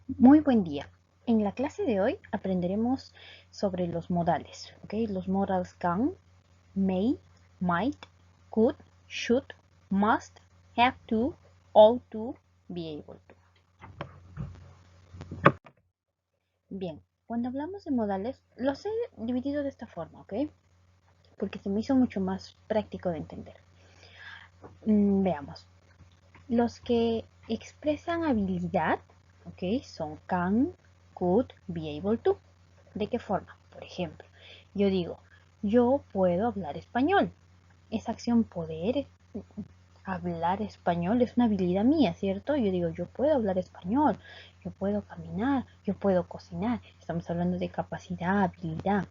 Muy buen día. En la clase de hoy aprenderemos sobre los modales. ¿Ok? Los modals can, may, might, could, should, must, have to, ought to, be able to. Bien, cuando hablamos de modales, los he dividido de esta forma, ¿ok? Porque se me hizo mucho más práctico de entender. Veamos. Los que expresan habilidad, ¿ok? Son can, could, be able to. ¿De qué forma? Por ejemplo, yo digo, yo puedo hablar español. Esa acción poder hablar español es una habilidad mía, ¿cierto? Yo digo, yo puedo hablar español, yo puedo caminar, yo puedo cocinar. Estamos hablando de capacidad, habilidad.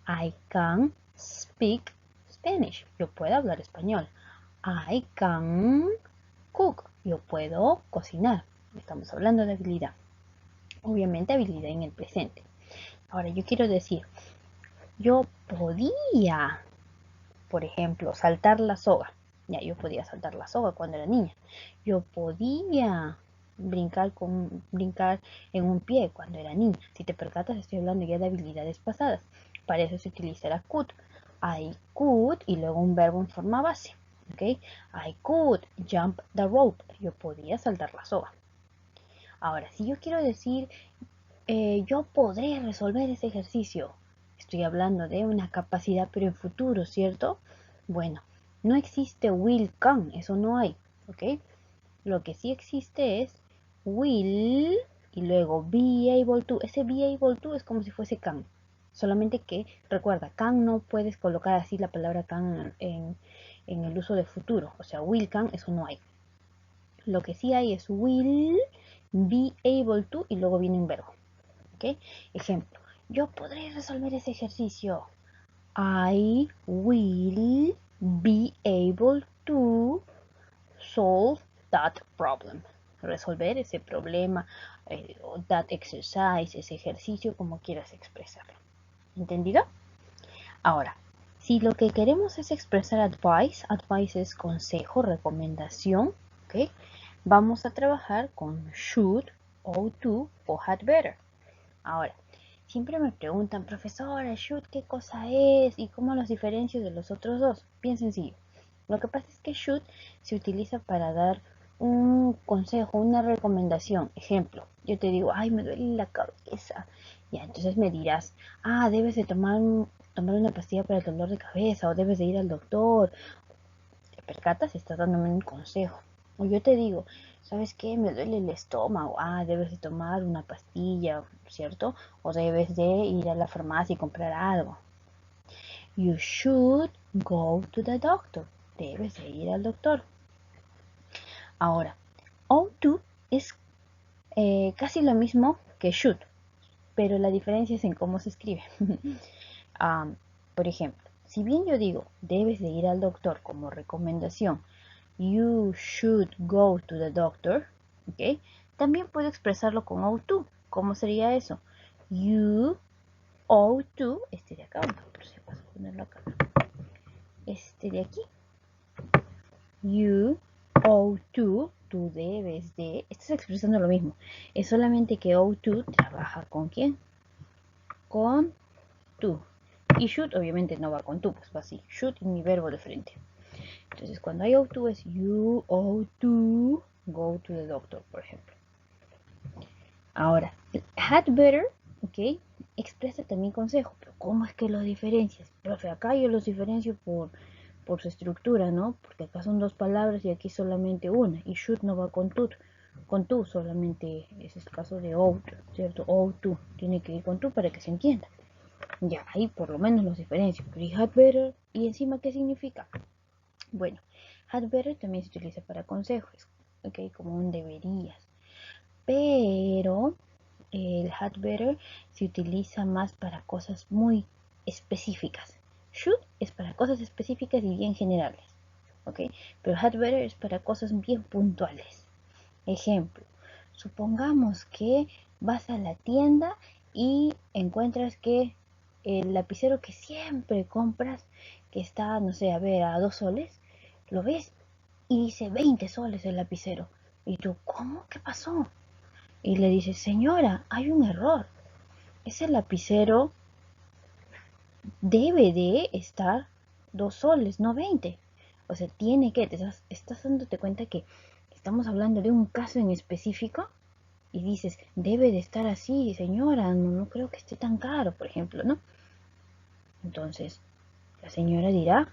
I can speak Spanish. Yo puedo hablar español. I can cook. Yo puedo cocinar. Estamos hablando de habilidad. Obviamente habilidad en el presente. Ahora yo quiero decir, yo podía, por ejemplo, saltar la soga. Ya, yo podía saltar la soga cuando era niña. Yo podía brincar en un pie cuando era niña. Si te percatas, estoy hablando ya de habilidades pasadas. Para eso se utilizará could. I could y luego un verbo en forma base. ¿Ok? I could jump the rope. Yo podía saltar la soga. Ahora, si yo quiero decir yo podré resolver ese ejercicio. Estoy hablando de una capacidad, pero en futuro, ¿cierto? Bueno, no existe will can, eso no hay, ¿ok? Lo que sí existe es will y luego be able to. Ese be able to es como si fuese can. Solamente que, recuerda, can no puedes colocar así la palabra can en el uso de futuro. O sea, will can, eso no hay. Lo que sí hay es will be able to y luego viene un verbo. ¿Ok? Ejemplo, yo podré resolver ese ejercicio. I will be able to solve that problem. Resolver ese problema, that exercise, ese ejercicio, como quieras expresarlo. ¿Entendido? Ahora, si lo que queremos es expresar advice es consejo, recomendación, ¿ok? Vamos a trabajar con should, ought to o had better. Ahora, siempre me preguntan, profesora, should, ¿qué cosa es? ¿Y cómo los diferencio de los otros dos? Bien sencillo. Lo que pasa es que should se utiliza para dar un consejo, una recomendación. Ejemplo, yo te digo, ay, me duele la cabeza. Ya, entonces me dirás, debes de tomar una pastilla para el dolor de cabeza o debes de ir al doctor. ¿Te percatas? Estás dándome un consejo. O yo te digo, ¿sabes qué? Me duele el estómago. Debes de tomar una pastilla, ¿cierto? O debes de ir a la farmacia y comprar algo. You should go to the doctor. Debes de ir al doctor. Ahora, ought to es casi lo mismo que should, pero la diferencia es en cómo se escribe. Por ejemplo, si bien yo digo, debes de ir al doctor como recomendación, you should go to the doctor, ¿ok? También puedo expresarlo con ought to. ¿Cómo sería eso? You ought to, este de acá, por si acaso ponerlo acá, este de aquí, you ought to, tú debes de, estás expresando lo mismo, es solamente que ought to trabaja con quién, con tú, y should obviamente no va con tú, pues va así, should y mi verbo de frente. Entonces cuando hay ought to es you ought to go to the doctor, por ejemplo. Ahora, had better, ¿ok? Expresa también consejo, pero ¿cómo es que los diferencias? Profe, acá yo los diferencio por su estructura, ¿no? Porque acá son dos palabras y aquí solamente una, y should no va con tú solamente es el caso de ought, ¿cierto? Ought to, tiene que ir con tú para que se entienda. Ya, ahí por lo menos los diferencio, pero y had better, ¿y encima qué significa? Bueno, had better también se utiliza para consejos, ¿ok? Como un deberías, pero el had better se utiliza más para cosas muy específicas. Should es para cosas específicas y bien generales, ¿ok? Pero had better es para cosas bien puntuales. Ejemplo, supongamos que vas a la tienda y encuentras que el lapicero que siempre compras, que está, no sé, a ver, a 2 soles, lo ves y dice 20 soles el lapicero. Y tú, ¿cómo? ¿Qué pasó? y le dices, señora, hay un error. Ese lapicero debe de estar 2 soles, no 20. O sea, tiene que, estás dándote cuenta que estamos hablando de un caso en específico y dices, debe de estar así, señora, no creo que esté tan caro, por ejemplo, ¿no? Entonces, la señora dirá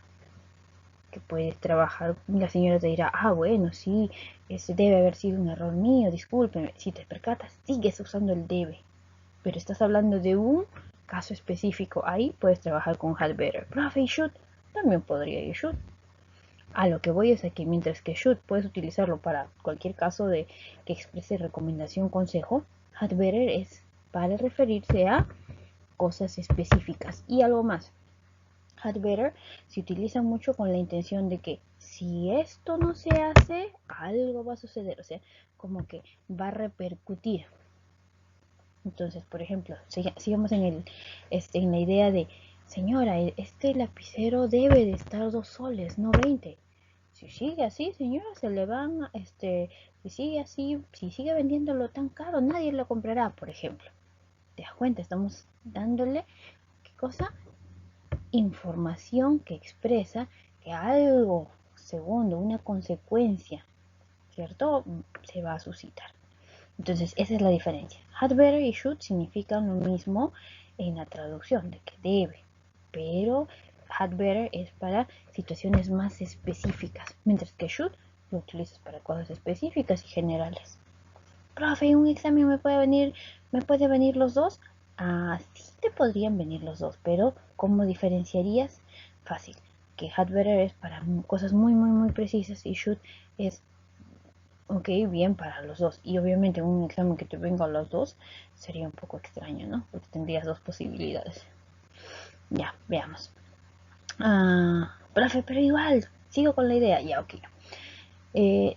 que puedes trabajar, la señora te dirá, bueno, sí, ese debe haber sido un error mío, discúlpeme. Si te percatas, sigues usando el debe, pero estás hablando de un caso específico. Ahí puedes trabajar con had better. Profe, y should, también podría ir should. A lo que voy es a que mientras que should puedes utilizarlo para cualquier caso de que exprese recomendación, consejo, had better es para referirse a cosas específicas. Y algo más, had better se utiliza mucho con la intención de que si esto no se hace, algo va a suceder, o sea, como que va a repercutir. Entonces, por ejemplo, sigamos en la idea de, señora, este lapicero debe de estar 2 soles, no 20. Si sigue así, señora, se le van, si sigue así, si sigue vendiéndolo tan caro, nadie lo comprará, por ejemplo. ¿Te das cuenta? Estamos dándole, ¿qué cosa? Información que expresa que algo, segundo, una consecuencia, ¿cierto? Se va a suscitar. Entonces, esa es la diferencia. Had better y should significan lo mismo en la traducción, de que debe, pero had better es para situaciones más específicas, mientras que should lo utilizas para cosas específicas y generales. Profe, ¿un examen me puede venir los dos? Sí te podrían venir los dos, pero ¿cómo diferenciarías? Fácil, que had better es para cosas muy precisas y should es ok, bien para los dos. Y obviamente un examen que te venga a los dos sería un poco extraño, ¿no? Porque tendrías dos posibilidades. Ya, veamos. Profe, pero igual, sigo con la idea. Ya, ok.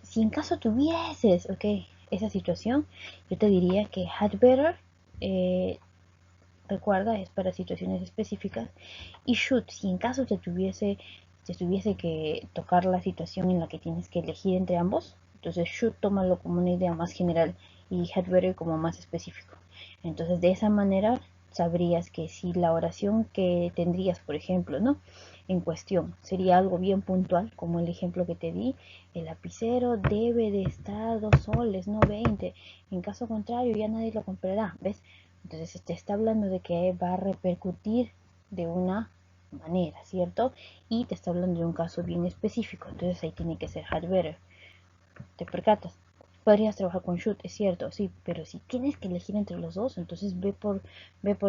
Si en caso tuvieses, ok, esa situación, yo te diría que had better, recuerda, es para situaciones específicas. Y should, si en caso te tuviese que tocar la situación en la que tienes que elegir entre ambos, entonces should tómalo como una idea más general y had better como más específico. Entonces de esa manera sabrías que si la oración que tendrías, por ejemplo, ¿no? En cuestión sería algo bien puntual, como el ejemplo que te di, el lapicero debe de estar 2 soles, no 20. En caso contrario ya nadie lo comprará, ¿ves? Entonces te está hablando de que va a repercutir de una manera, ¿cierto? Y te está hablando de un caso bien específico, entonces ahí tiene que ser had better. ¿Te percatas? Podrías trabajar con should, es cierto, sí, pero si tienes que elegir entre los dos, entonces ve por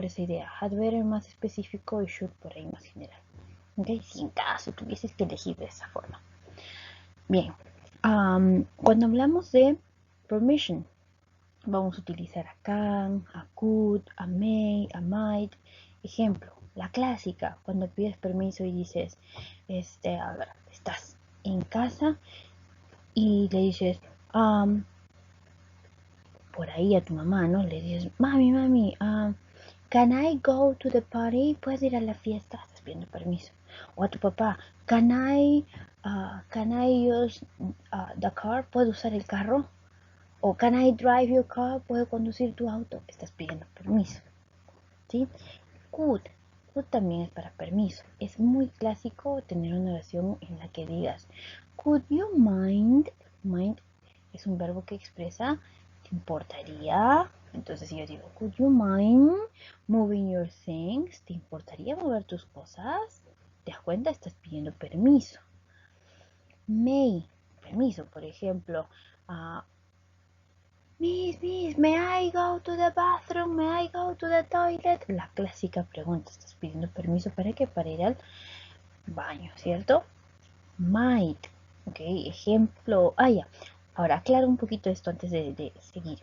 esa idea. Had better más específico y should por ahí más general. ¿Ok? Si en caso tuvieses que elegir de esa forma. Bien, cuando hablamos de permission, vamos a utilizar a can, a could, a may, a might. Ejemplo, la clásica, cuando pides permiso y dices, a ver, estás en casa y le dices, por ahí a tu mamá, ¿no? Le dices, mami, can I go to the party? ¿Puedes ir a la fiesta? Estás pidiendo permiso. O a tu papá, can I use the car? ¿Puedo usar el carro? O can I drive your car? ¿Puedo conducir tu auto? Estás pidiendo permiso, ¿sí? Could. Could también es para permiso. Es muy clásico tener una oración en la que digas, could you mind? Mind es un verbo que expresa, ¿te importaría? Entonces si yo digo, could you mind moving your things? ¿Te importaría mover tus cosas? ¿Te das cuenta? Estás pidiendo permiso. May, permiso, por ejemplo, Miss, may I go to the bathroom? May I go to the toilet? La clásica pregunta, ¿estás pidiendo permiso para qué? Para ir al baño, ¿cierto? Might, ok, ejemplo, ya. Ahora aclaro un poquito esto antes de seguir.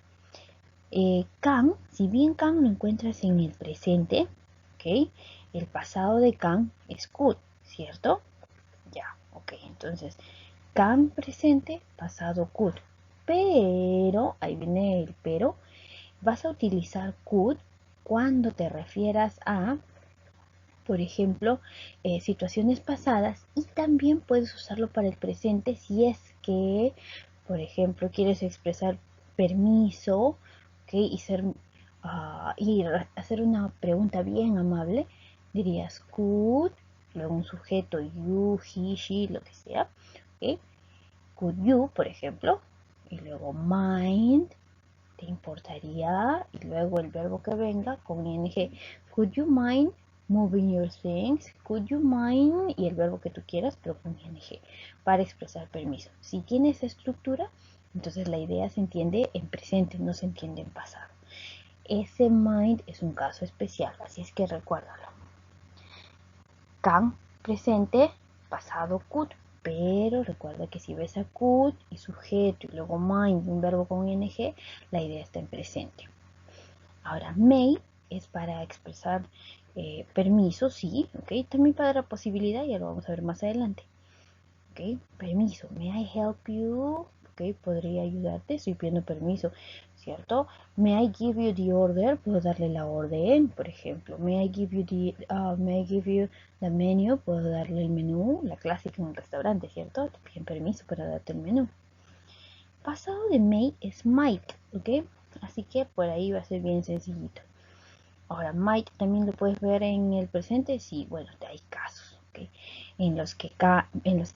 Can, si bien can lo encuentras en el presente, ok, el pasado de can es could, ¿cierto? Ya, ok, entonces can presente, pasado could. Pero, ahí viene el pero, vas a utilizar could cuando te refieras a, por ejemplo, situaciones pasadas y también puedes usarlo para el presente si es que, por ejemplo, quieres expresar permiso ¿ok? Y hacer una pregunta bien amable, dirías could, luego un sujeto you, he, she, lo que sea, ¿ok? Could you, por ejemplo, y luego mind, ¿te importaría? Y luego el verbo que venga con ing. Could you mind moving your things? Could you mind? Y el verbo que tú quieras, pero con ing, para expresar permiso. Si tienes estructura, entonces la idea se entiende en presente, no se entiende en pasado. Ese mind es un caso especial, así es que recuérdalo. Can, presente, pasado could. Pero recuerda que si ves a could y sujeto y luego mind y un verbo con ing, la idea está en presente. Ahora, may es para expresar permiso, sí, ¿ok? También para la posibilidad, ya lo vamos a ver más adelante. ¿Ok? Permiso, may I help you? ¿Ok? Podría ayudarte, estoy pidiendo permiso, ¿cierto? May I give you the order? Puedo darle la orden, por ejemplo. May I give you the menu? Puedo darle el menú, la clásica en un restaurante, ¿cierto? Te piden permiso para darte el menú. Pasado de may es might, ¿ok? Así que por ahí va a ser bien sencillito. Ahora, might también lo puedes ver en el presente, sí, bueno, hay casos, ¿ok? En los que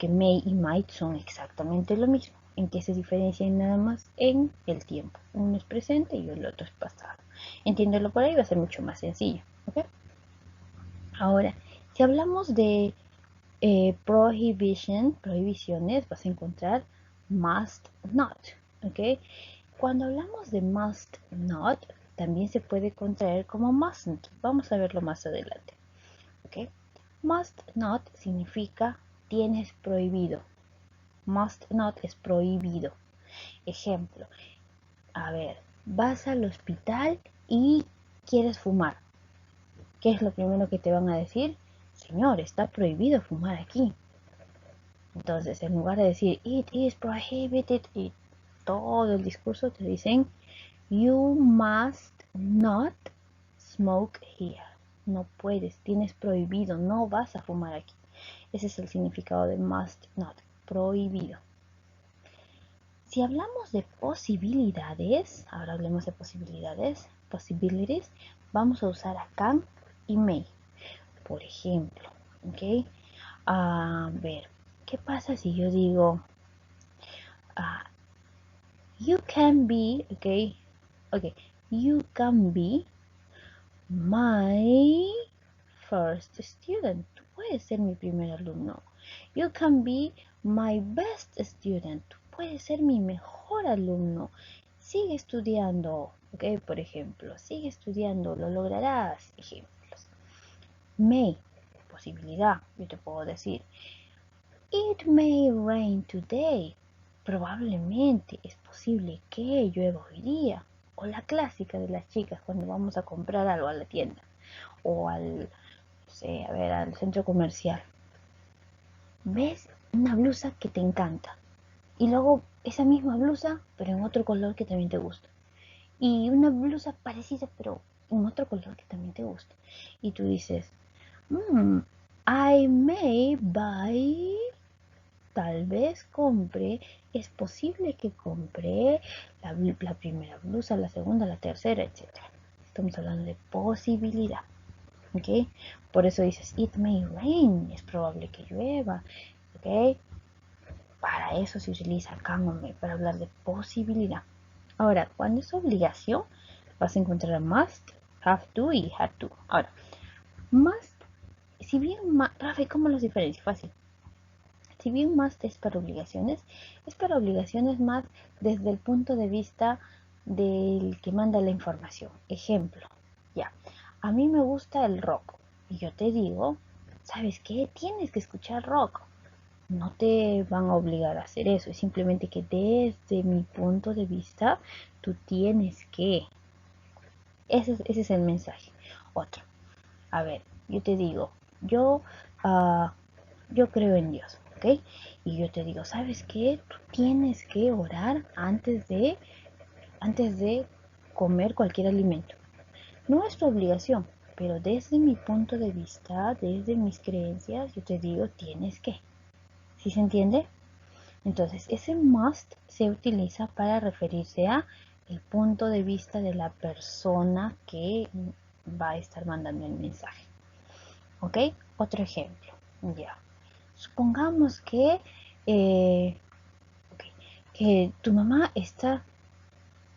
may y might son exactamente lo mismo. ¿En qué se diferencian nada más? En el tiempo. Uno es presente y el otro es pasado. Entiéndelo por ahí, va a ser mucho más sencillo, ¿ok? Ahora, si hablamos de prohibiciones, vas a encontrar must not, ¿ok? Cuando hablamos de must not, también se puede contraer como mustn't. Vamos a verlo más adelante, ¿ok? Must not significa tienes prohibido. Must not es prohibido. Ejemplo, a ver, vas al hospital y quieres fumar. ¿Qué es lo primero que te van a decir? Señor, está prohibido fumar aquí. Entonces, en lugar de decir it is prohibited y todo el discurso, te dicen you must not smoke here. No puedes, tienes prohibido, no vas a fumar aquí. Ese es el significado de must not, prohibido. Si hablamos de posibilidades, ahora hablemos de possibilities, vamos a usar a can y may. Por ejemplo, ¿ok? A ver, ¿qué pasa si yo digo you can be, okay, you can be my first student. Tú puedes ser mi primer alumno. You can be my best student. Tú puedes ser mi mejor alumno. Sigue estudiando, ok, por ejemplo, sigue estudiando, lo lograrás. Ejemplos. May, posibilidad, yo te puedo decir, it may rain today. Probablemente es posible que llueva hoy día. O la clásica de las chicas cuando vamos a comprar algo a la tienda. O al, no sé, a ver, al centro comercial. Ves una blusa que te encanta. Y luego esa misma blusa, pero en otro color que también te gusta. Y una blusa parecida, pero en otro color que también te gusta. Y tú dices, I may buy, tal vez compre, es posible que compre la primera blusa, la segunda, la tercera, etc. Estamos hablando de posibilidad, ¿ok? Por eso dices, it may rain, es probable que llueva, ¿ok? Para eso se utiliza can o may, para hablar de posibilidad. Ahora, cuando es obligación, vas a encontrar must, have to y had to. Ahora, must, si bien, Rafa, ¿cómo los diferencio? Fácil. Si bien must es para obligaciones más desde el punto de vista del que manda la información. Ejemplo, ya, a mí me gusta el rock y yo te digo, ¿sabes qué? Tienes que escuchar rock. No te van a obligar a hacer eso, es simplemente que desde mi punto de vista tú tienes que. Ese es el mensaje. Otro, a ver, yo te digo, yo creo en Dios, ¿ok? Y yo te digo, ¿sabes qué? Tú tienes que orar antes de comer cualquier alimento. No es tu obligación, pero desde mi punto de vista, desde mis creencias, yo te digo, tienes que. ¿Sí se entiende? Entonces, ese must se utiliza para referirse a el punto de vista de la persona que va a estar mandando el mensaje. ¿Ok? Otro ejemplo. Ya. Supongamos que tu mamá está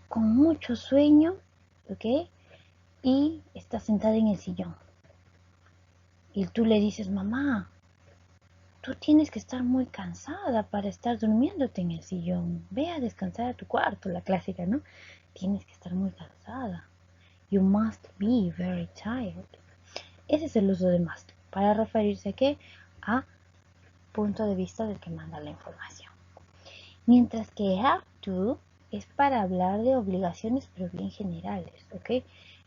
con mucho sueño, ¿ok? Y está sentada en el sillón. Y tú le dices, mamá, tú tienes que estar muy cansada para estar durmiéndote en el sillón. Ve a descansar a tu cuarto, la clásica, ¿no? Tienes que estar muy cansada. You must be very tired. Ese es el uso de must. ¿Para referirse a qué? A punto de vista del que manda la información. Mientras que have to es para hablar de obligaciones, pero bien generales, ¿ok?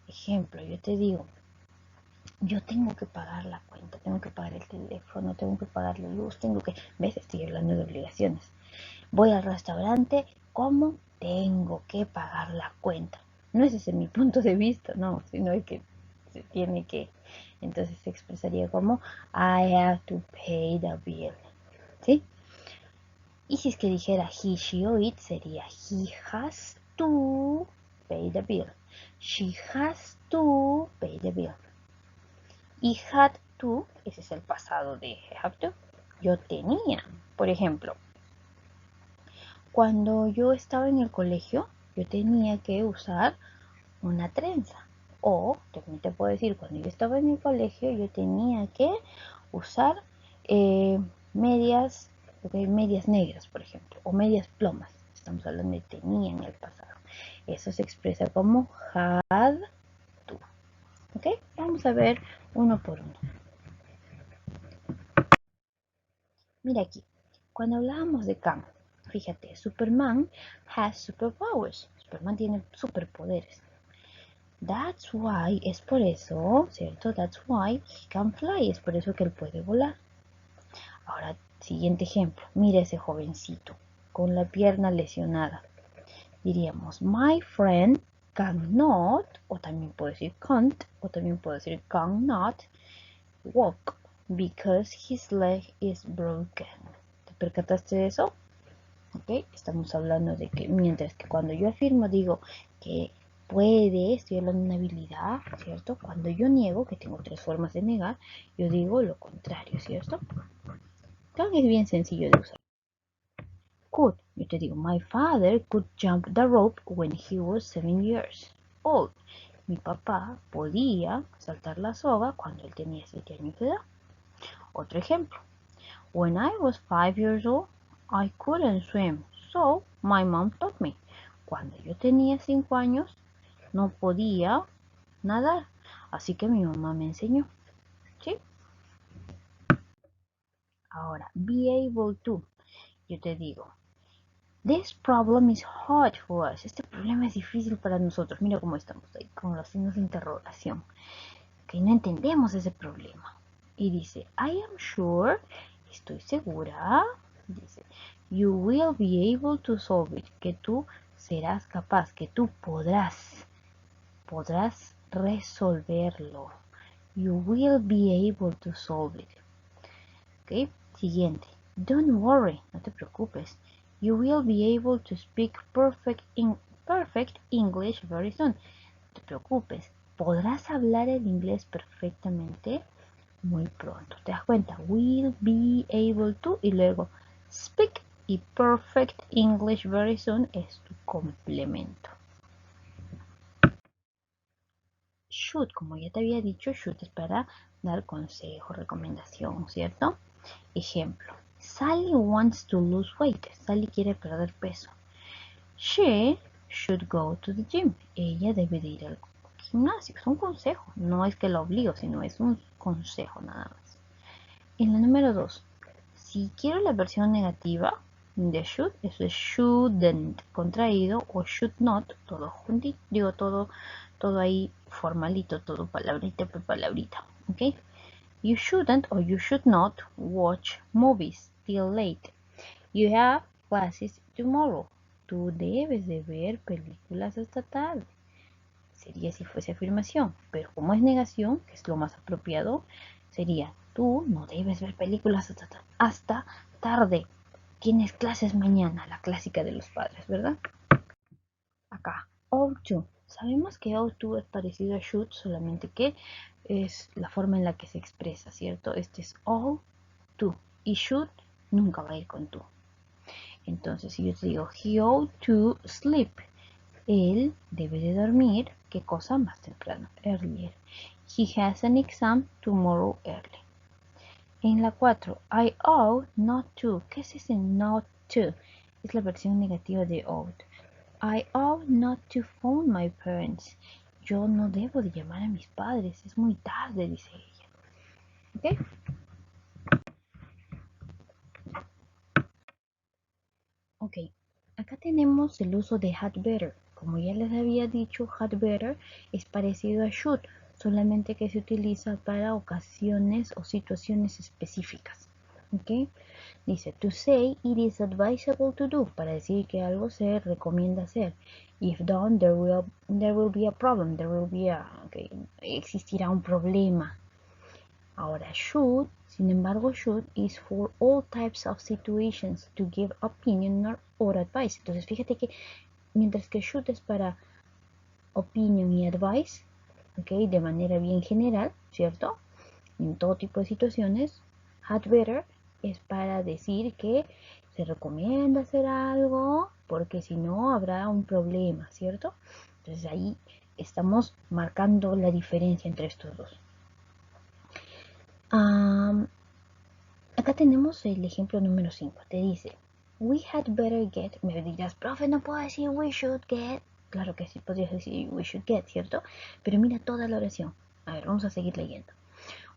Ejemplo, yo te digo, yo tengo que pagar la cuenta, tengo que pagar el teléfono, tengo que pagar la luz, ¿ves? Estoy hablando de obligaciones. Voy al restaurante, ¿cómo? Tengo que pagar la cuenta. No es ese mi punto de vista, no, sino es que se tiene que. Entonces se expresaría como I have to pay the bill, ¿sí? Y si es que dijera he, she o it, sería he has to pay the bill. She has to pay the bill. Y had to, ese es el pasado de have to, yo tenía. Por ejemplo, cuando yo estaba en el colegio, yo tenía que usar una trenza. O también te puedo decir, cuando yo estaba en el colegio, yo tenía que usar medias, medias negras, por ejemplo, o medias plomas. Estamos hablando de tenía en el pasado. Eso se expresa como had to. ¿Ok? Vamos a ver uno por uno. Mira aquí, cuando hablábamos de Kang, fíjate, Superman has superpowers. Superman tiene superpoderes. That's why, es por eso, ¿cierto? That's why he can fly, es por eso que él puede volar. Ahora, siguiente ejemplo. Mira ese jovencito con la pierna lesionada. Diríamos, my friend cannot, o también puedo decir can't, o también puedo decir cannot walk because his leg is broken. ¿Te percataste de eso? ¿Ok? Estamos hablando de que mientras que cuando yo afirmo digo que puede, estoy hablando de una habilidad, ¿cierto? Cuando yo niego, que tengo tres formas de negar, yo digo lo contrario, ¿cierto? Can es bien sencillo de usar. Could, yo te digo, my father could jump the rope when he was 7 years old. Mi papá podía saltar la soga cuando él tenía 7 años de edad. Otro ejemplo. When I was 5 years old, I couldn't swim, so my mom taught me. Cuando yo tenía 5 años, no podía nadar, así que mi mamá me enseñó. ¿Sí? Ahora, be able to. Yo te digo, this problem is hard for us. Este problema es difícil para nosotros. Mira cómo estamos ahí, con los signos de interrogación. Que no entendemos ese problema. Y dice, I am sure, estoy segura, dice, you will be able to solve it, que tú serás capaz, que tú podrás resolverlo. You will be able to solve it. ¿Ok? Siguiente. Don't worry, no te preocupes. You will be able to speak perfect English very soon. No te preocupes. Podrás hablar el inglés perfectamente muy pronto. ¿Te das cuenta? Will be able to y luego speak y perfect English very soon es tu complemento. Should, como ya te había dicho, should es para dar consejo, recomendación, ¿cierto? Ejemplo. Sally wants to lose weight. Sally quiere perder peso. She should go to the gym. Ella debe de ir al gimnasio. Es un consejo. No es que la obligo, sino es un consejo nada más. En la número 2. Si quiero la versión negativa de should, eso es shouldn't contraído o should not, todo juntito, digo todo ahí formalito, todo palabrita por palabrita, ¿ok? You shouldn't or you should not watch movies till late. You have classes tomorrow. Tú debes de ver películas hasta tarde. Sería si fuese afirmación, pero como es negación, que es lo más apropiado, sería tú no debes ver películas hasta tarde. Tienes clases mañana, la clásica de los padres, ¿verdad? Acá, ought to. Sabemos que ought to es parecido a should, solamente que es la forma en la que se expresa, ¿cierto? Este es ought to y should nunca va a ir con to. Entonces, si yo te digo, he ought to sleep, él debe de dormir, ¿qué cosa? Más temprano, earlier. He has an exam tomorrow early. En la 4, I ought not to. ¿Qué es ese not to? Es la versión negativa de ought. I ought not to phone my parents. Yo no debo de llamar a mis padres, es muy tarde, dice ella. ¿Ok? Ok, acá tenemos el uso de had better. Como ya les había dicho, had better es parecido a should, solamente que se utiliza para ocasiones o situaciones específicas. ¿Ok? Dice, to say it is advisable to do, para decir que algo se recomienda hacer. If done, there will be a problem, okay, existirá un problema. Ahora, should, sin embargo, should is for all types of situations to give opinion or advice. Entonces, fíjate que mientras que should es para opinion y advice, okay, de manera bien general, ¿cierto? En todo tipo de situaciones, had better es para decir que se recomienda hacer algo porque si no habrá un problema, ¿cierto? Entonces ahí estamos marcando la diferencia entre estos dos. Acá tenemos el ejemplo número 5. Te dice, we had better get. Me dirás, profe, no puedo decir we should get. Claro que sí, podrías decir we should get, ¿cierto? Pero mira toda la oración. A ver, vamos a seguir leyendo.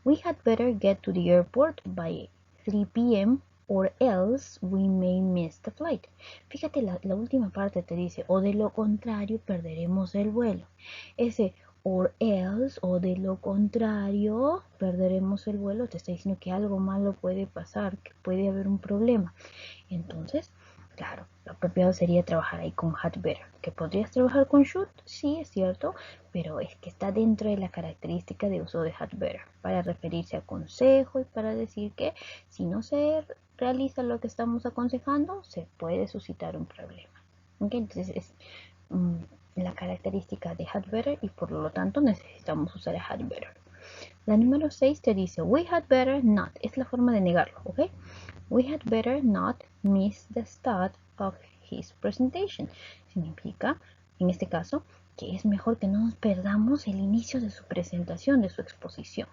We had better get to the airport by 3 p.m. or else we may miss the flight. Fíjate, la última parte te dice, o de lo contrario perderemos el vuelo. Ese or else, o de lo contrario perderemos el vuelo, te está diciendo que algo malo puede pasar, que puede haber un problema. Entonces, claro, lo apropiado sería trabajar ahí con had better. ¿Que podrías trabajar con should? Sí, es cierto, pero es que está dentro de la característica de uso de had better, para referirse a consejo y para decir que si no se realiza lo que estamos aconsejando, se puede suscitar un problema. ¿Okay? Entonces es la característica de had better y por lo tanto necesitamos usar a had better. La número 6 te dice, we had better not. Es la forma de negarlo, ¿ok? We had better not miss the start of his presentation. Significa, en este caso, que es mejor que no nos perdamos el inicio de su presentación, de su exposición.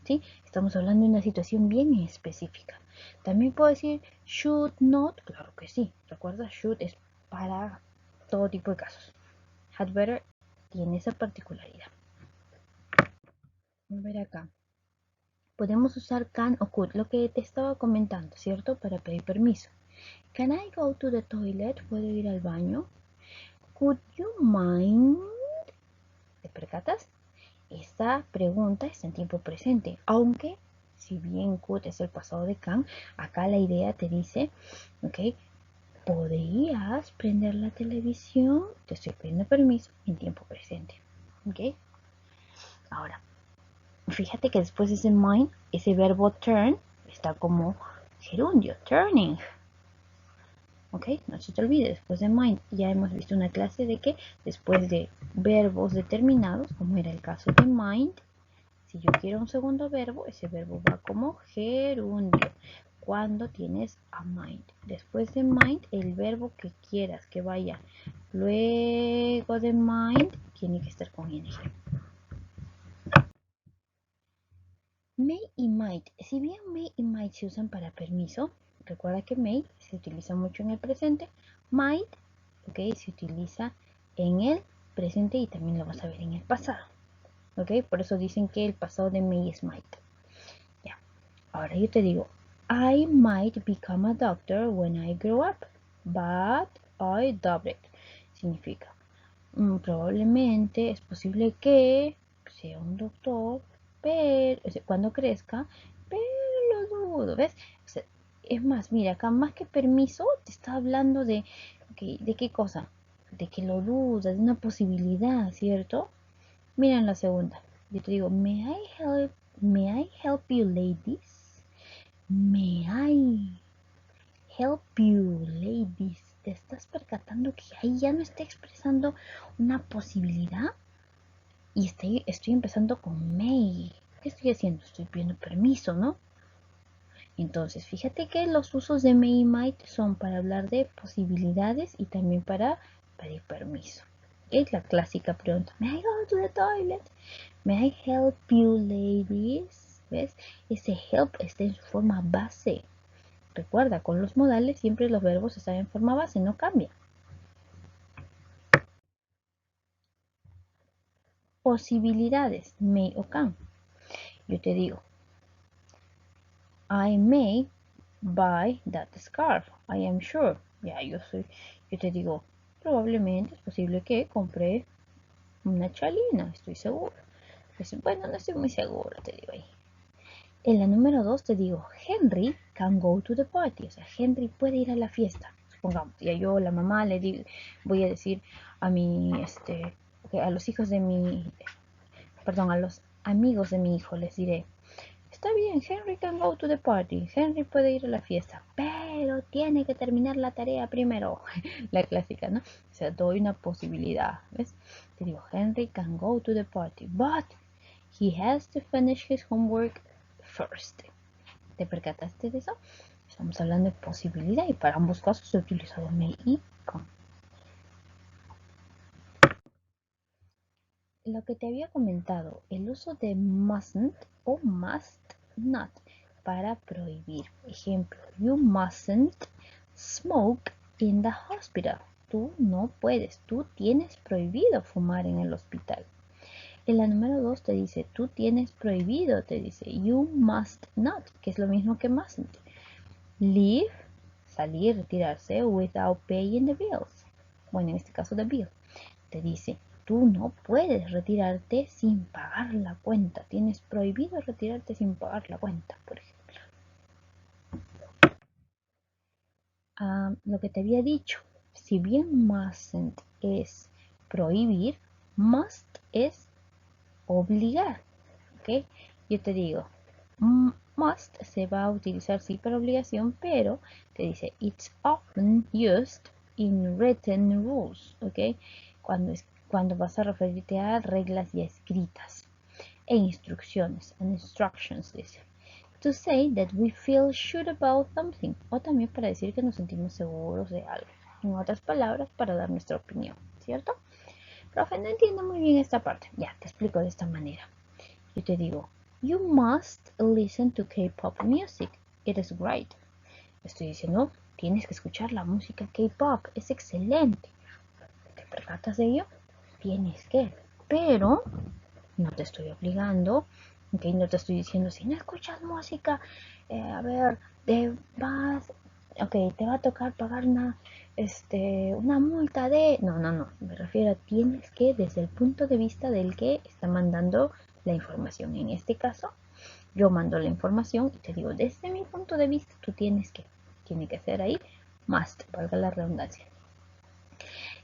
¿Sí? Estamos hablando de una situación bien específica. También puedo decir should not, claro que sí. Recuerda, should es para todo tipo de casos. Had better tiene esa particularidad. Vamos a ver acá. Podemos usar can o could, lo que te estaba comentando, ¿cierto? Para pedir permiso. Can I go to the toilet? ¿Puedo ir al baño? Could you mind? ¿Te percatas? Esta pregunta está en tiempo presente, aunque si bien could es el pasado de can, acá la idea te dice, ok, ¿podrías prender la televisión? Te estoy pidiendo permiso en tiempo presente, ok. Ahora, fíjate que después de ese mind, ese verbo turn está como gerundio, turning. ¿Ok? No se te olvide, después de mind ya hemos visto una clase de que después de verbos determinados, como era el caso de mind, si yo quiero un segundo verbo, ese verbo va como gerundio. Cuando tienes a mind. Después de mind, el verbo que quieras que vaya luego de mind tiene que estar con ing. May y might. Si bien may y might se usan para permiso, recuerda que may se utiliza mucho en el presente. Might, ok, se utiliza en el presente y también lo vas a ver en el pasado. Ok, por eso dicen que el pasado de may es might. Ya. Ahora yo te digo, I might become a doctor when I grow up, but I doubt it. Significa, probablemente es posible que sea un doctor, pero, o sea, cuando crezca, pero lo dudo, ¿ves? O sea, es más, mira, acá más que permiso, te está hablando de, okay, ¿de qué cosa? De que lo dudas, de una posibilidad, ¿cierto? Mira en la segunda. Yo te digo, may I help you, ladies? May I help you, ladies? ¿Te estás percatando que ahí ya no está expresando una posibilidad? Y estoy empezando con may. ¿Qué estoy haciendo? Estoy pidiendo permiso, ¿no? Entonces, fíjate que los usos de may y might son para hablar de posibilidades y también para pedir permiso. Es la clásica pregunta. May I go to the toilet? May I help you, ladies? ¿Ves? Ese help está en su forma base. Recuerda, con los modales siempre los verbos están en forma base, no cambian. Posibilidades, may o can. Yo te digo, I may buy that scarf. I am sure. Ya, yo te digo, probablemente es posible que compre una chalina, estoy seguro. Pues, bueno, no estoy muy seguro, te digo ahí. En la número 2 te digo, Henry can go to the party. O sea, Henry puede ir a la fiesta. Supongamos, ya yo, la mamá, le digo, voy a decir a a los hijos de a los amigos de mi hijo les diré, está bien, Henry can go to the party. Henry puede ir a la fiesta, pero tiene que terminar la tarea primero. La clásica, ¿no? O sea, doy una posibilidad, ¿ves? Te digo, Henry can go to the party, but he has to finish his homework first. ¿Te percataste de eso? Estamos hablando de posibilidad y para ambos casos he utilizado may y can. Lo que te había comentado, el uso de mustn't o must not para prohibir. Ejemplo, you mustn't smoke in the hospital. Tú no puedes, tú tienes prohibido fumar en el hospital. En la número 2 te dice, tú tienes prohibido, te dice, you must not, que es lo mismo que mustn't. Leave, salir, retirarse, without paying the bills. Bueno, en este caso the bill. Te dice, tú no puedes retirarte sin pagar la cuenta. Tienes prohibido retirarte sin pagar la cuenta, por ejemplo. Lo que te había dicho, si bien mustn't es prohibir, must es obligar. ¿Ok? Yo te digo, must se va a utilizar sí para obligación, pero te dice, it's often used in written rules. ¿Ok? Cuando vas a referirte a reglas ya escritas e instrucciones, and instructions, dice. To say that we feel sure about something, o también para decir que nos sentimos seguros de algo. En otras palabras, para dar nuestra opinión, ¿cierto? Profe, no entiendo muy bien esta parte. Ya, te explico de esta manera. Yo te digo, you must listen to K-pop music. It is great. Estoy diciendo, tienes que escuchar la música K-pop. Es excelente. ¿Te percatas de ello? Tienes que. Pero no te estoy obligando. Okay, no te estoy diciendo, si no escuchas música, a ver, te vas, te va a tocar pagar una multa de... No, no, no, me refiero a tienes que desde el punto de vista del que está mandando la información. En este caso, yo mando la información y te digo, desde mi punto de vista, tú tiene que ser ahí, must, valga la redundancia.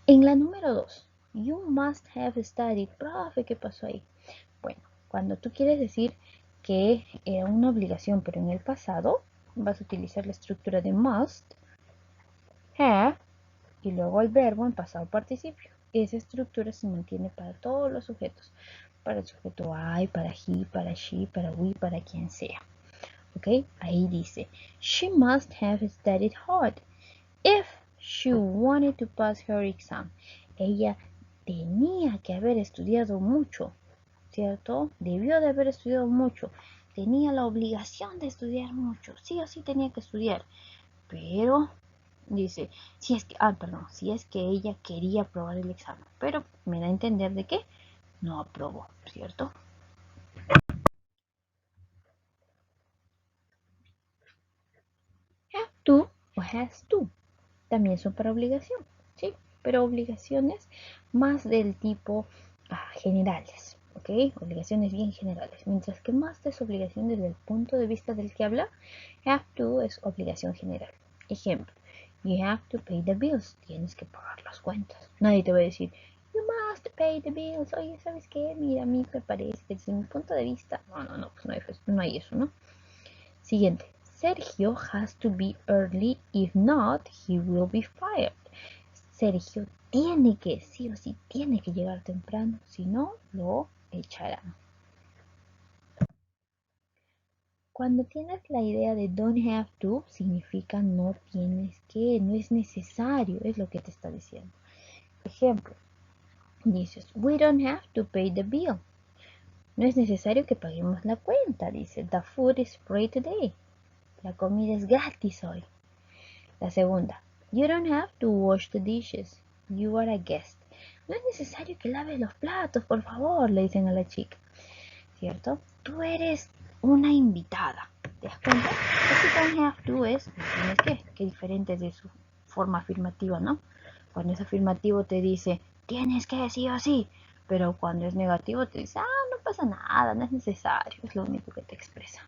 En la número 2, you must have studied. Profe, ¿qué pasó ahí? Bueno, cuando tú quieres decir que era una obligación, pero en el pasado, vas a utilizar la estructura de must, have, y luego el verbo en pasado participio. Esa estructura se mantiene para todos los sujetos. Para el sujeto I, para he, para she, para we, para quien sea. ¿Ok? Ahí dice, she must have studied hard if she wanted to pass her exam. Ella tenía que haber estudiado mucho, ¿cierto? Debió de haber estudiado mucho. Tenía la obligación de estudiar mucho. Sí o sí tenía que estudiar. Pero, dice, si es que ella quería aprobar el examen. Pero me da a entender de que no aprobó, ¿cierto? Have to o has to también son para obligación, ¿sí? Pero obligaciones más del tipo generales, ¿ok? Obligaciones bien generales. Mientras que más es obligación desde el punto de vista del que habla, have to es obligación general. Ejemplo, you have to pay the bills. Tienes que pagar las cuentas. Nadie te va a decir, you must pay the bills. Oye, ¿sabes qué? Mira, a mí me parece que desde mi punto de vista... No, pues no hay eso, ¿no? Siguiente. Sergio has to be early, if not, he will be fired. Sergio tiene que, sí o sí, tiene que llegar temprano, si no, lo echarán. Cuando tienes la idea de don't have to, significa no tienes que, no es necesario, es lo que te está diciendo. Ejemplo, dices, we don't have to pay the bill. No es necesario que paguemos la cuenta, dice, the food is free today. La comida es gratis hoy. La segunda, you don't have to wash the dishes. You are a guest. No es necesario que laves los platos, por favor, le dicen a la chica. ¿Cierto? Tú eres una invitada. ¿Te das cuenta? Este don't have to es, no tienes que diferente es de su forma afirmativa, ¿no? Cuando es afirmativo te dice, tienes que sí o sí. Pero cuando es negativo te dice, no pasa nada, no es necesario. Es lo único que te expresa.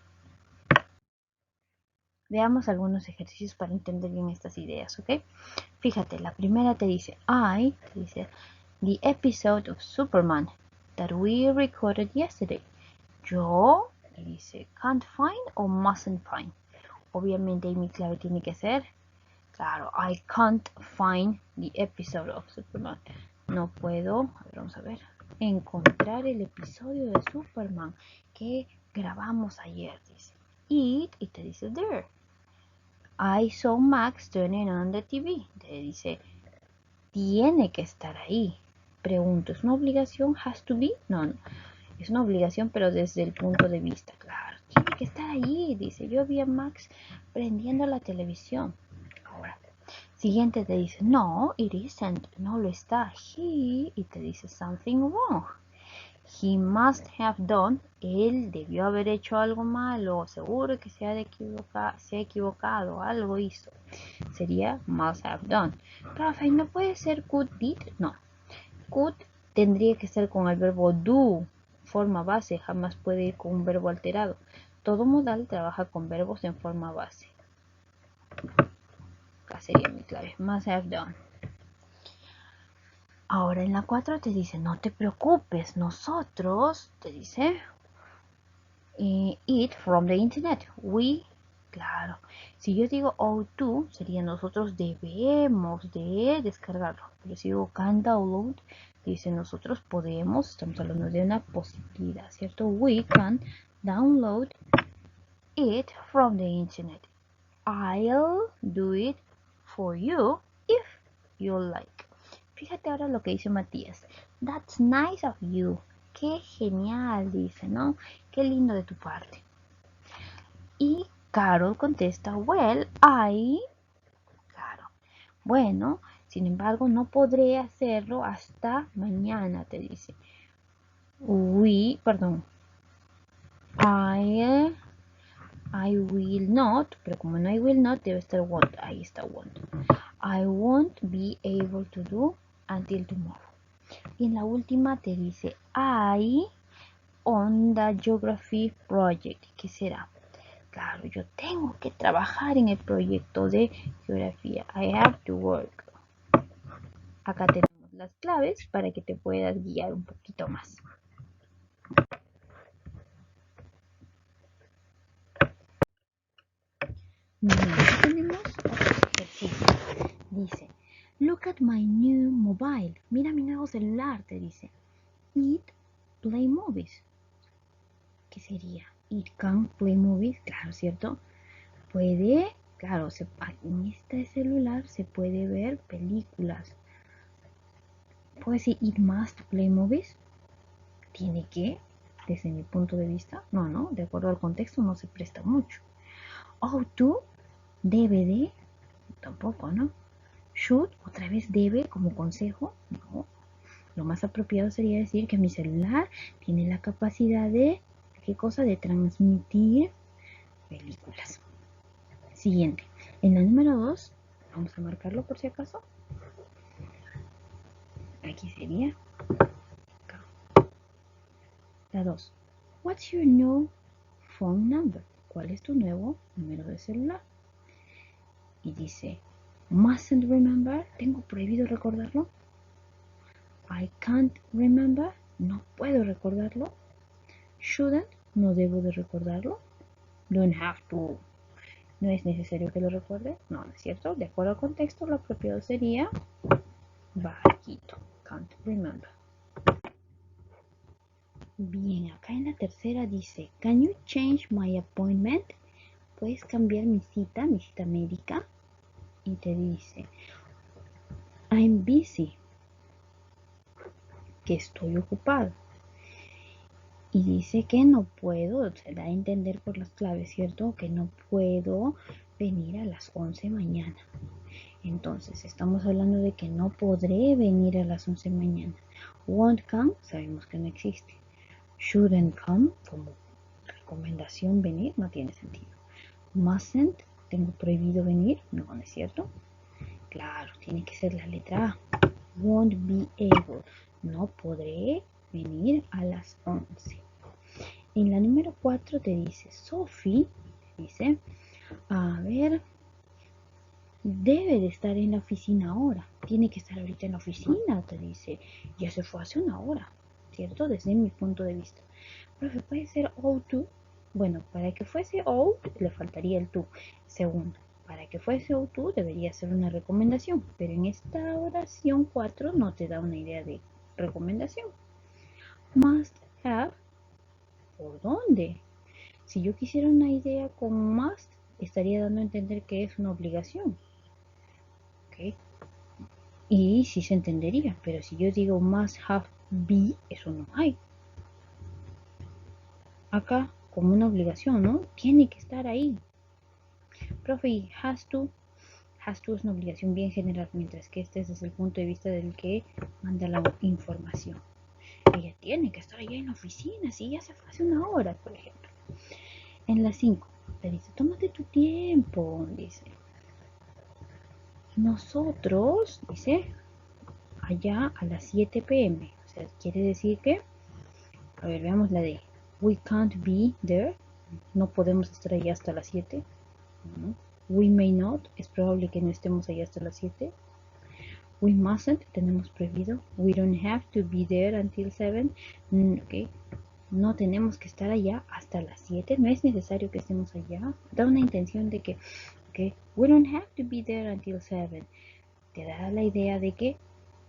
Veamos algunos ejercicios para entender bien estas ideas, ¿ok? Fíjate, la primera te dice, te dice, the episode of Superman that we recorded yesterday. Yo, te dice, can't find o mustn't find. Obviamente ahí mi clave tiene que ser, claro, I can't find the episode of Superman. No puedo, a ver, vamos a ver, encontrar el episodio de Superman que grabamos ayer, dice. It, y te dice there. I saw Max turning on the TV. Te dice, tiene que estar ahí. Pregunto, ¿es una obligación? ¿Has to be? No. Es una obligación, pero desde el punto de vista, claro. Tiene que estar ahí. Dice, yo vi a Max prendiendo la televisión. Ahora, siguiente te dice, no, it isn't. No lo está. He, y te dice, something wrong. He must have done. Él debió haber hecho algo malo. Seguro que se ha equivocado. Algo hizo. Sería must have done. Profe, ¿no puede ser could did? No. Could tendría que ser con el verbo do. Forma base. Jamás puede ir con un verbo alterado. Todo modal trabaja con verbos en forma base. Acá sería mi clave. Must have done. Ahora en la 4 te dice, no te preocupes, nosotros, te dice, it from the internet. We, claro. Si yo digo to, sería nosotros debemos de descargarlo. Pero si digo can download, dice nosotros podemos, estamos hablando de una posibilidad, ¿cierto? We can download it from the internet. I'll do it for you if you like. Fíjate ahora lo que dice Matías. That's nice of you. Qué genial, dice, ¿no? Qué lindo de tu parte. Y Carol contesta, well, claro. Bueno, sin embargo, no podré hacerlo hasta mañana, te dice. I will not, pero como no I will not, debe estar won't. Ahí está won't. I won't be able to do until tomorrow. Y en la última te dice I on the geography project. ¿Qué será? Claro, yo tengo que trabajar en el proyecto de geografía. I have to work. Acá tenemos las claves para que te puedas guiar un poquito más. Bien, tenemos otro ejercicio. Dice, look at my new mobile. Mira mi nuevo celular, te dice. It play movies. ¿Qué sería? It can play movies, claro, ¿cierto? Puede, claro, en este celular se puede ver películas. ¿Puedo decir it must play movies? ¿Tiene que? Desde mi punto de vista, no, de acuerdo al contexto no se presta mucho. To, debe de, tampoco, ¿no? Should, otra vez debe como consejo, no. Lo más apropiado sería decir que mi celular tiene la capacidad de, ¿qué cosa? De transmitir películas. Siguiente. En la número 2, vamos a marcarlo por si acaso. Aquí sería la 2. What's your new phone number? ¿Cuál es tu nuevo número de celular? Y dice, mustn't remember, tengo prohibido recordarlo. I can't remember, no puedo recordarlo. Shouldn't, no debo de recordarlo. Don't have to, ¿No es necesario que lo recuerde? No, no es cierto. De acuerdo al contexto, lo apropiado sería bajito. Can't remember. Bien, acá en la tercera dice, Can you change my appointment? ¿Puedes cambiar mi cita médica? Y te dice, I'm busy, que estoy ocupado. Y dice que no puedo, se da a entender por las claves, ¿cierto? Que no puedo venir a las 11 mañana. Entonces, estamos hablando de que no podré venir a las 11 mañana. Won't come, sabemos que no existe. Shouldn't come, como recomendación venir, no tiene sentido. Mustn't, tengo prohibido venir, no, no es cierto. Claro, tiene que ser la letra A. Won't be able, no podré venir a las 11. En la número 4 te dice, Sophie, dice, a ver, debe de estar en la oficina ahora. Tiene que estar ahorita en la oficina, te dice. Ya se fue hace una hora, ¿cierto? Desde mi punto de vista. Profe, ¿puede ser ought to? Bueno, para que fuese ought le faltaría el to. Segundo, para que fuese ought to debería ser una recomendación. Pero en esta oración 4 no te da una idea de recomendación. Must have, ¿por dónde? Si yo quisiera una idea con must, estaría dando a entender que es una obligación. ¿Ok? Y sí se entendería, pero si yo digo must have be, eso no hay. Acá, como una obligación, ¿no? Tiene que estar ahí. Profe, has to es una obligación bien general, mientras que este es desde el punto de vista del que manda la información. Ella tiene que estar allá en la oficina, si ya se fue hace una hora, por ejemplo. En la 5, te dice, tómate tu tiempo, dice. Nosotros, dice, allá a las 7 p.m. O sea, quiere decir que, a ver, veamos la de we can't be there. No podemos estar allá hasta las 7. We may not, es probable que no estemos allá hasta las 7. We mustn't, tenemos prohibido. We don't have to be there until 7. Okay. No tenemos que estar allá hasta las 7. No es necesario que estemos allá. Da una intención de que, okay, we don't have to be there until 7. Te da la idea de que,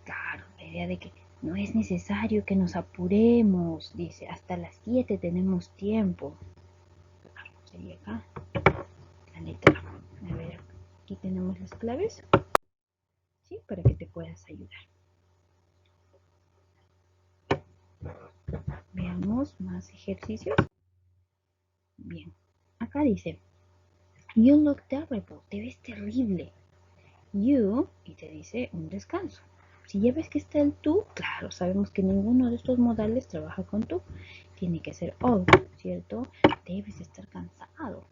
claro, la idea de que no es necesario que nos apuremos. Dice, hasta las 7 tenemos tiempo. Claro, sería acá la letra. A ver, aquí tenemos las claves, ¿sí? Para que te puedas ayudar. Veamos más ejercicios. Bien, acá dice, you look terrible, te ves terrible. You, y te dice un descanso. Si ya ves que está el tú, claro, sabemos que ninguno de estos modales trabaja con tú. Tiene que ser ought, ¿cierto? Debes estar cansado.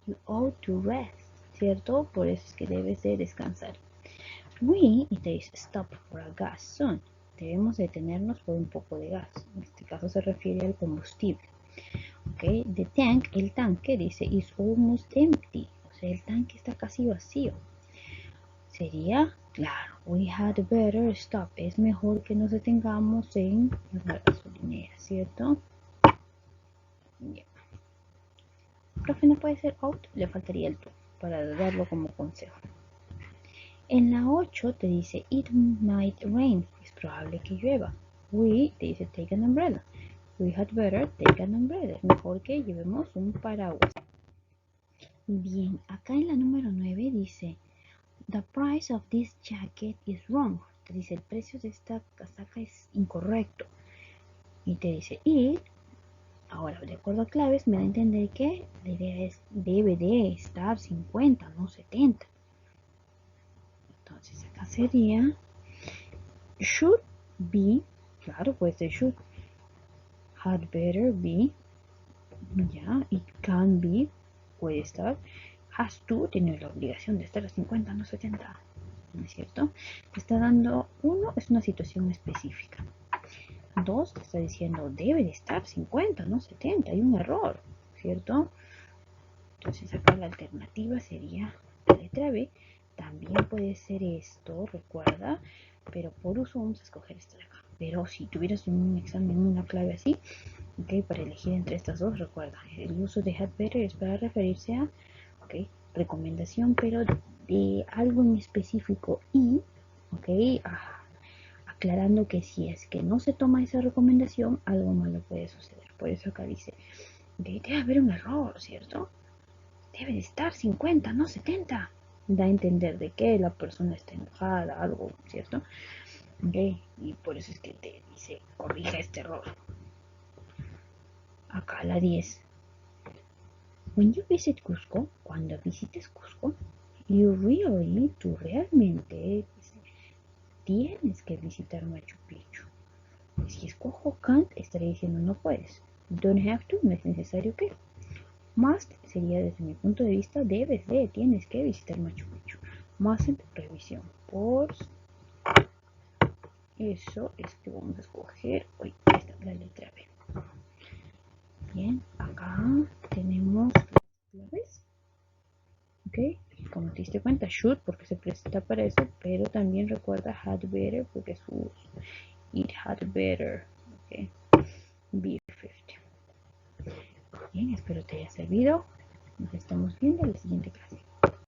You ought to rest, ¿cierto? Por eso es que debes de descansar. We, y te dice stop for a gas soon. Debemos detenernos por un poco de gas. En este caso se refiere al combustible. Okay. The tank, el tanque, dice is almost empty. O sea, el tanque está casi vacío. Sería, claro, we had better stop. Es mejor que nos detengamos en la gasolinera, ¿cierto? Bien. Profe, no puede ser out, le faltaría el to para darlo como consejo. En la 8 te dice it might rain. Es probable que llueva. We te dice take an umbrella. We had better take an umbrella. Es mejor que llevemos un paraguas. Bien, acá en la número 9 dice the price of this jacket is wrong. Te dice el precio de esta casaca es incorrecto. Y te dice it. Ahora, de acuerdo a claves, me da a entender que la idea es debe de estar 50, no 70. Entonces acá sería should be, claro, puede ser should, had better be, ya, it can be, puede estar, has to, tiene la obligación de estar a 50, no 70, ¿no es cierto? Te está dando, uno, es una situación específica. Dos, te está diciendo, debe de estar 50, no 70, hay un error, ¿cierto? Entonces acá la alternativa sería la letra B. También puede ser esto, recuerda, pero por uso vamos a escoger esta de acá. Pero si tuvieras un examen una clave así, okay, para elegir entre estas dos, recuerda, el uso de had better es para referirse a, okay, recomendación, pero de algo en específico y, ok, aclarando que si es que no se toma esa recomendación, algo malo puede suceder. Por eso acá dice, debe haber un error, ¿cierto? Debe de estar 50, no 70. Da a entender de que la persona está enojada, algo, ¿cierto? Ok, y por eso es que te dice, corrija este error. Acá la 10. When you visit Cusco, cuando visites Cusco, tú realmente tienes que visitar Machu Picchu. Si escojo can't, estaré diciendo no puedes. Don't have to, no es necesario que. Must sería desde mi punto de vista, debes de, tienes que visitar Machu Picchu. Mustn't, revisión. Por eso es que vamos a escoger hoy la letra B. Bien, acá tenemos las claves. Ok, como te diste cuenta, should porque se presta para eso, pero también recuerda had better porque es uso. It had better. Ok, be 50. Bien, espero te haya servido. Nos estamos viendo en la siguiente clase.